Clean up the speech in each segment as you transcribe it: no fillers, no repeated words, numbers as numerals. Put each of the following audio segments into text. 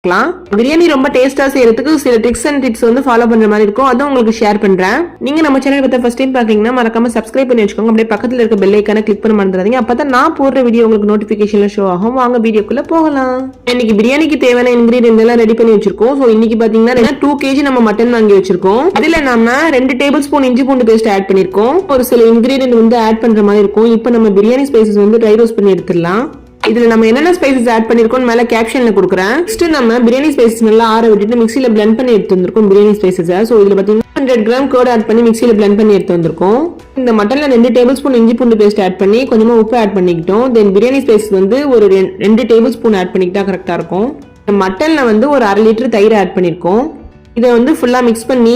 பிரியாணி ரொம்ப டேஸ்டா செய்யறதுக்கு சில ட்ரிக்ஸ் அண்ட் டிப்ஸ் வந்து ஃபாலோ பண்ற மாதிரி இருக்கும். அதுவும் உங்களுக்கு ஷேர் பண்றேன். நீங்க நம்ம சேனல் பத்தி ஃபர்ஸ்ட் டைம் பாக்கீங்கன்னா மறக்காம சப்ஸ்கிரைப் பண்ணி வச்சுக்கோங்க. அப்படியே பக்கத்துல இருக்க பெல் ஐகானை கிளிக் பண்ண மறந்துடாதீங்க. அப்பதான் நான் போடுற வீடியோ உங்களுக்கு நோட்டிபிகேஷன்ல ஷோ ஆகும். வாங்க வீடியோக்குள்ள போகலாம். இன்னைக்கு பிரியாணிக்கு தேவையான இன்கிரீடியன்ட் எல்லாம் ரெடி பண்ணி வச்சிருக்கோம். சோ இன்னைக்கு பாத்தீங்கன்னா 2 kg நம்ம மட்டன் வாங்கி வச்சிருக்கோம். இதுல நம்ம 2 டேபிள் ஸ்பூன் இஞ்சி பூண்டு பேஸ்ட் ஆட் பண்ணிருக்கோம். ஒரு சில இன்கிரீடியன்ட் வந்து ஆட் பண்ற மாதிரி இருக்கும். இப்போ நம்ம பிரியாணி ஸ்பைசஸ் வந்து ட்ரை ரோஸ்ட் பண்ணி எடுத்துடலாம். இதுல நம்ம என்னென்ன ஸ்பைசஸ் ஆட் பண்ணிருக்கோம் மேல கேப்ஷன்ல கொடுக்குறேன். நெக்ஸ்ட் நம்ம பிரியாணி ஸ்பைசஸ் நல்லா ஆற விட்டுட்டு மிக்ஸில பிளெண்ட் பண்ணி எடுத்து வந்திருக்கோம் பிரியாணி ஸ்பைசஸ். சோ இதுல பாத்தீங்கன்னா 100 கிராம் கர்ட் ஆட் பண்ணி மிக்ஸில பிளெண்ட் பண்ணி எடுத்து வந்திருக்கோம். இந்த மட்டன்ல 2 டேபிள் ஸ்பூன் இஞ்சி பூண்டு பேஸ்ட் ஆட் பண்ணி கொஞ்சமா உப்பு ஆட் பண்ணிக்கிட்டோம். தென் பிரியாணி ஸ்பைசஸ் வந்து ஒரு 2 டேபிள் ஸ்பூன் ஆட் பண்ணிக்கிட்டா கரெக்டா இருக்கும். மட்டன்ல வந்து ஒரு 1/2 லிட்டர் தயிர் ஆட் பண்ணிருக்கோம். இதை வந்து ஃபுல்லா மிக்ஸ் பண்ணி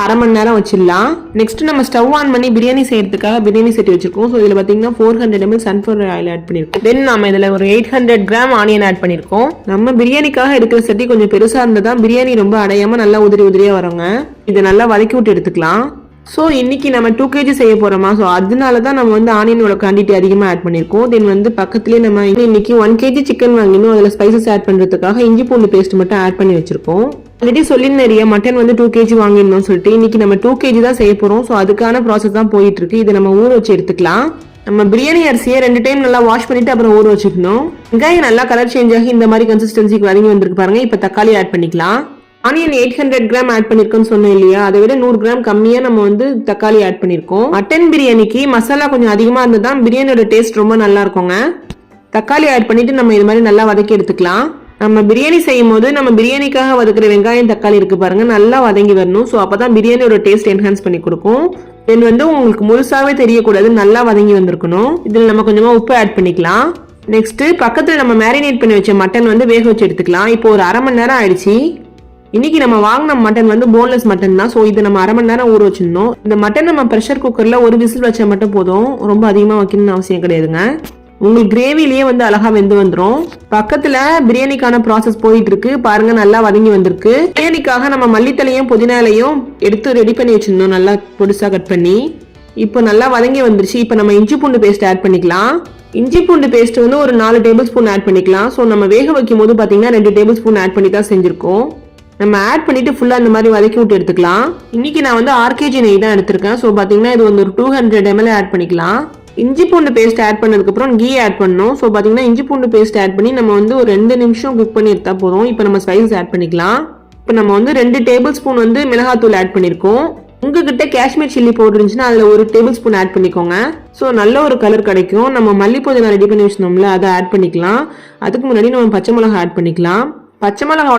அரை மணி நேரம் வச்சிடலாம். நெக்ஸ்ட் நம்ம ஸ்டவ் ஆன் பண்ணி பிரியாணி செய்யறதுக்காக பிரியாணி செட் வச்சிருக்கோம். ஸோ இதுல பாத்தீங்கன்னா 400 ml சன்ஃபிளவர் ஆயில் ஆட் பண்ணிருக்கோம். தென் நம்ம இதுல ஒரு 800 கிராம் ஆனியன் ஆட் பண்ணிருக்கோம். நம்ம பிரியாணிக்காக எடுக்கிற சட்டி கொஞ்சம் பெருசா இருந்தா பிரியாணி ரொம்ப அடையாம நல்லா உதிரி உதிரியா வருங்க. இதை நல்லா வதக்கி விட்டு எடுத்துக்கலாம். ஸோ இன்னைக்கு நம்ம 2 kg செய்ய போறோமா, ஸோ அதனால தான் நம்ம வந்து ஆனியனோட குவான்டிட்டி அதிகமாக ஆட் பண்ணியிருக்கோம். தென் வந்து பக்கத்துலேயே நம்ம இன்னைக்கு 1 kg சிக்கன் வாங்கினோம். அதில் ஸ்பைசஸ் ஆட் பண்ணுறதுக்காக இஞ்சி பூண்டு பேஸ்ட் மட்டும் ஆட் பண்ணி வச்சிருக்கோம். ஆல்ரெடி சொல்லிருந்தேன் மட்டன் வந்து 2 kg வாங்கிடணும் சொல்லிட்டு. இன்னைக்கு நம்ம 2 kg தான் செய்ய போறோம். ஸோ அதுக்கான ப்ராசஸ் தான் போயிட்டு இருக்கு. இதை நம்ம ஊற வச்சு எடுத்துக்கலாம். நம்ம பிரியாணி அரிசியை 2 டைம் நல்லா வாஷ் பண்ணிட்டு அப்புறம் ஊற வச்சுக்கணும். வெங்காயம் நல்லா கலர் சேஞ்ச் ஆகி இந்த மாதிரி கன்சிஸ்டன்சிக்கு வதங்கி வந்திருக்கு பாருங்க. இப்போ தக்காளி ஆட் பண்ணிக்கலாம். ஆனியன் 800 கிராம் ஆட் பண்ணிருக்கோம்னு சொன்னோம் இல்லையா, அதை விட 100 கிராம் கம்மியா நம்ம வந்து தக்காளி ஆட் பண்ணிருக்கோம். மட்டன் பிரியாணிக்கு மசாலா கொஞ்சம் அதிகமா இருந்ததுதான் பிரியாணியோட டேஸ்ட் ரொம்ப நல்லா இருக்குங்க. தக்காளி ஆட் பண்ணிட்டு நம்ம இது மாதிரி நல்லா வதக்கி எடுத்துக்கலாம். நம்ம பிரியாணி செய்யும் போது நம்ம பிரியாணிக்காக வதக்குற வெங்காயம் தக்காளி இருக்கு பாருங்க, நல்லா வதங்கி வரணும். ஸோ அப்பதான் பிரியாணியோட டேஸ்ட் என்ஹான்ஸ் பண்ணி கொடுக்கும். தென் வந்து உங்களுக்கு முழுசாவே தெரியக்கூடாது, நல்லா வதங்கி வந்திருக்கணும். இதுல நம்ம கொஞ்சமா உப்பு ஆட் பண்ணிக்கலாம். நெக்ஸ்ட் பக்கத்துல நம்ம மேரினேட் பண்ணி வச்ச மட்டன் வந்து வேக வச்சு எடுத்துக்கலாம். இப்போ ஒரு அரை மணி நேரம் ஆயிடுச்சு. இன்னைக்கு நம்ம வாங்கின மட்டன் வந்து போன்லெஸ் மட்டன் தான். ஸோ இது நம்ம அரை மணி நேரம் ஊற வச்சிடணும். இந்த மட்டன் நம்ம ப்ரெஷர் குக்கர்ல ஒரு விசில் வச்சா மட்டும் போதும், ரொம்ப அதிகமா வைக்கணும்னு அவசியம் கிடையாதுங்க. உங்களுக்கு கிரேவிலேயே வந்து அழகா வெந்து வந்துடும். பக்கத்துல பிரியாணிக்கான ப்ராசஸ் போயிட்டு இருக்கு பாருங்க, நல்லா வதங்கி வந்திருக்கு. பிரியாணிக்காக நம்ம மல்லித்தலையும் புதினாலையும் எடுத்து ரெடி பண்ணி வச்சிருந்தோம், நல்லா பொடிசா கட் பண்ணி. இப்போ நல்லா வதங்கி வந்துருச்சு. இப்போ நம்ம இஞ்சி பூண்டு பேஸ்ட் ஆட் பண்ணிக்கலாம். இஞ்சி பூண்டு பேஸ்ட் வந்து ஒரு 4 டேபிள் ஸ்பூன் ஆட் பண்ணிக்கலாம். ஸோ நம்ம வேக வைக்கும் போது பாத்தீங்கன்னா 2 டேபிள் ஸ்பூன் ஆட் பண்ணி தான் செஞ்சிருக்கோம். நம்ம ஆட் பண்ணிட்டு ஃபுல்லா இந்த மாதிரி வதக்கி விட்டு எடுத்துக்கலாம். இன்னைக்கு நான் வந்து 1/2 kg நெய் தான் எடுத்திருக்கேன். ஸோ பாத்தீங்கன்னா இது வந்து ஒரு 200 ml ஆட் பண்ணிக்கலாம். இஞ்சி பூண்டு பேஸ்ட் ஆட் பண்ணதுக்கு அப்புறம் கீ ஆட் பண்ணணும். ஸோ பாத்தீங்கன்னா இஞ்சி பூண்டு பேஸ்ட் ஆட் பண்ணி நம்ம வந்து ஒரு 2 நிமிஷம் குக் பண்ணி எடுத்தா போதும். இப்போ நம்ம ஸ்பைசஸ் ஆட் பண்ணிக்கலாம். இப்போ நம்ம வந்து 2 டேபிள் ஸ்பூன் வந்து மிளகாத்தூள் ஆட் பண்ணிருக்கோம். உங்ககிட்ட காஷ்மீர் சில்லி பவுடர் இருந்துச்சுன்னா அதுல 1 டேபிள் ஸ்பூன் ஆட் பண்ணிக்கோங்க. ஸோ நல்ல ஒரு கலர் கிடைக்கும். நம்ம மல்லி புதினா ரெடி பண்ணி வச்சிருந்தோம்ல, அதை ஆட் பண்ணிக்கலாம். அதுக்கு முன்னாடி நம்ம பச்சை மிளகா ஆட் பண்ணிக்கலாம். பச்சை மிளகா